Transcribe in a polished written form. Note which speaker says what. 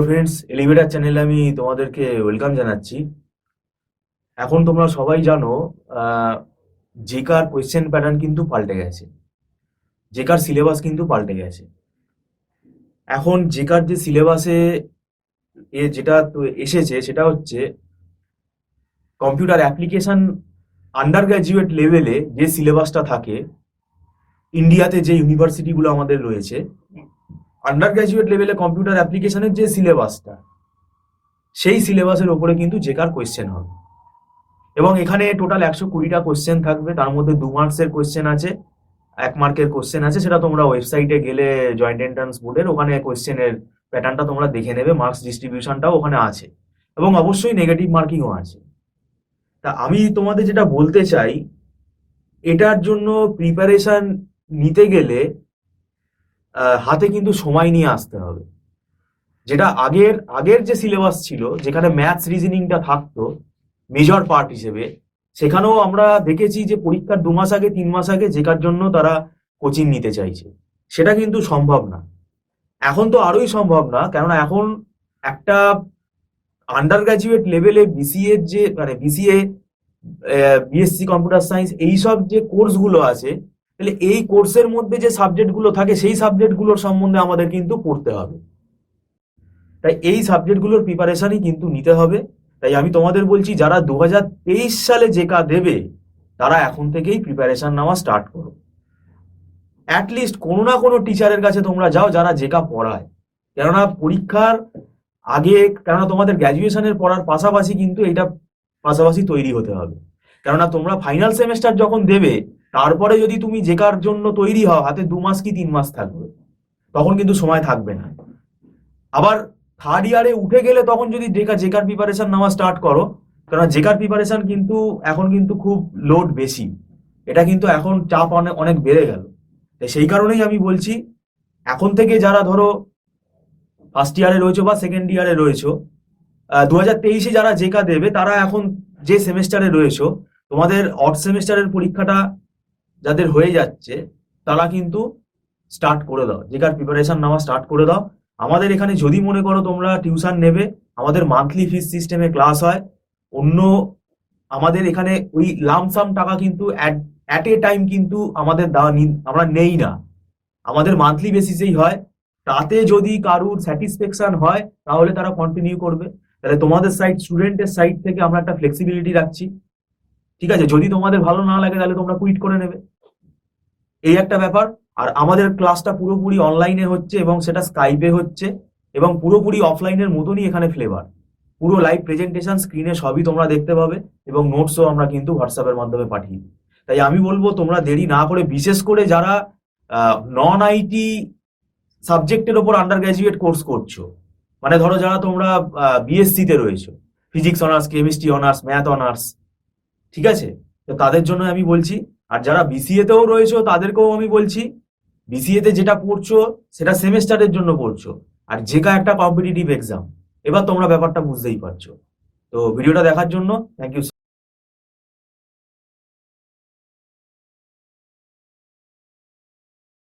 Speaker 1: Friends, elevator চ্যানেলে আমি তোমাদেরকে ওয়েলকাম জানাচ্ছি। এখন তোমরা সবাই জানো জেকার কোয়েশ্চেন প্যাটার্ন কিন্তু পাল্টে গেছে, জেকার সিলেবাস কিন্তু পাল্টে গেছে। এখন জেকার যে সিলেবাসে যেটা এসেছে সেটা হচ্ছে কম্পিউটার অ্যাপ্লিকেশন আন্ডার গ্র্যাজুয়েট লেভেলে যে সিলেবাসটা থাকে ইন্ডিয়াতে, যে ইউনিভার্সিটিগুলো আমাদের রয়েছে, আন্ডার গ্র্যাজুয়েট লেভেলে কম্পিউটার অ্যাপ্লিকেশনের যে সিলেবাসটা, সেই সিলেবাসের ওপরে কিন্তু জেকার কোয়েশ্চেন হবে। এবং এখানে টোটাল 120টা কোয়েশ্চেন থাকবে, তার মধ্যে 2 মার্কসের কোয়েশ্চেন আছে, 1 মার্কের কোয়েশ্চেন আছে। সেটা তোমরা ওয়েবসাইটে গেলে জয়েন্ট এন্ট্রান্স বোর্ডের ওখানে কোয়েশ্চেনের প্যাটার্নটা তোমরা দেখে নেবে, মার্কস ডিস্ট্রিবিউশনটাও ওখানে আছে এবং অবশ্যই নেগেটিভ মার্কিংও আছে। তা আমি তোমাদের যেটা বলতে চাই, এটার জন্য প্রিপারেশন নিতে গেলে হাতে কিন্তু সময় নিয়ে আসতে হবে। যেটা আগের যে সিলেবাস ছিল, যেখানে ম্যাথস রিজনিংটা থাকতো মেজর পার্ট হিসেবে, সেখানেও আমরা দেখেছি যে পরীক্ষার 2 মাস আগে 3 মাস আগে জেকার জন্য তারা কোচিং নিতে চাইছে। সেটা কিন্তু সম্ভব না, এখন তো আরোই সম্ভব না। কেননা এখন একটা আন্ডার গ্র্যাজুয়েট লেভেলে বিসিএ যে বিসিএ, বিএসসি কম্পিউটার সায়েন্স, এইসব যে কোর্সগুলো আছে, তাহলে এই কোর্সের মধ্যে যে সাবজেক্টগুলো থাকে সেই সাবজেক্টগুলোর সম্বন্ধে আমাদের কিন্তু পড়তে হবে। তাই এই সাবজেক্টগুলোর প্রিপারেশনই কিন্তু নিতে হবে। তাই আমি তোমাদের বলছি, যারা 2023 সালে জেকা দেবে তারা এখন থেকেই প্রিপারেশন নেওয়া স্টার্ট করো। অ্যাটলিস্ট কোনো না কোনো টিচারের কাছে তোমরা যাও যারা জেকা পড়ায়। কেননা পরীক্ষার আগে, কেননা তোমাদের গ্র্যাজুয়েশনের পড়ার পাশাপাশি কিন্তু এটা পাশাপাশি তৈরি হতে হবে। কেননা তোমরা ফাইনাল সেমেস্টার যখন দেবে, তারপরে যদি তুমি জেকার জন্য তৈরি হও, হাতে 2 মাস কি 3 মাস থাকবে, তখন কিন্তু সময় থাকবে না। আবার থার্ড ইয়ারে উঠে গেলে তখন যদি জেকার প্রিপারেশন নেওয়া স্টার্ট করো, কারণ জেকার প্রিপারেশন কিন্তু এখন কিন্তু খুব লোড বেশি, এটা কিন্তু এখন চাপ অনেক বেড়ে গেল। সেই কারণেই আমি বলছি, এখন থেকে যারা ধরো ফার্স্ট ইয়ারে রয়েছে বা সেকেন্ড ইয়ারে রয়েছে, 2023-এ যারা জেকা দেবে, তারা এখন যে সেমেস্টারে রয়েছে, তোমাদের অড সেমেস্টারের পরীক্ষাটা যাদের হয়ে যাচ্ছে, তারা কিন্তু স্টার্ট করে দাও, জেকার প্রিপারেশন নেওয়া স্টার্ট করে দাও। আমাদের এখানে যদি মনে করো তোমরা টিউশন নেবে, আমাদের মান্থলি ফিস সিস্টেমে ক্লাস হয়। অন্য আমাদের এখানে ওই লামসাম টাকা কিন্তু অ্যাট এ টাইম কিন্তু আমাদের আমরা নেই না, আমাদের মান্থলি বেসিসেই হয়। তাতে যদি কারুর স্যাটিসফ্যাকশন হয় তাহলে তারা কন্টিনিউ করবে। তাহলে তোমাদের সাইড, স্টুডেন্টের সাইড থেকে আমরা একটা ফ্লেক্সিবিলিটি রাখছি, ঠিক আছে? যদি তোমাদের ভালো না লাগে তাহলে তোমরা কুইট করে নেবে, এই একটা ব্যাপার। আর আমাদের ক্লাসটা পুরোপুরি অনলাইনে হচ্ছে এবং সেটা স্কাইপে হচ্ছে, এবং পুরোপুরি অফলাইনের মতনই এখানে ফ্লেভার। পুরো লাইভ প্রেজেন্টেশন স্ক্রিনে সবই তোমরা দেখতে পাবে, এবং নোটসও আমরা কিন্তু হোয়াটসঅ্যাপের মাধ্যমে পাঠিয়ে দিই। তাই আমি বলবো তোমরা দেরি না করে, বিশেষ করে যারা নন আইটি সাবজেক্টের ওপর আন্ডার গ্র্যাজুয়েট কোর্স করছো, মানে ধরো যারা তোমরা বিএসসি তে রয়েছো, physics honours, chemistry honours, math honours, ঠিক আছে? তো তাদের জন্য আমি বলছি। আর যারা বিসিএ তেও রয়েছে তাদেরকেও আমি বলছি, বিসিএ তে যেটা পড়ছো সেটা সেমেস্টারের জন্য পড়ছো, আর জেকা একটা কম্পিটিটিভ এক্সাম। এবার তোমরা ব্যাপারটা বুঝতেই পারছো। তো ভিডিওটা দেখার জন্য থ্যাংক ইউ।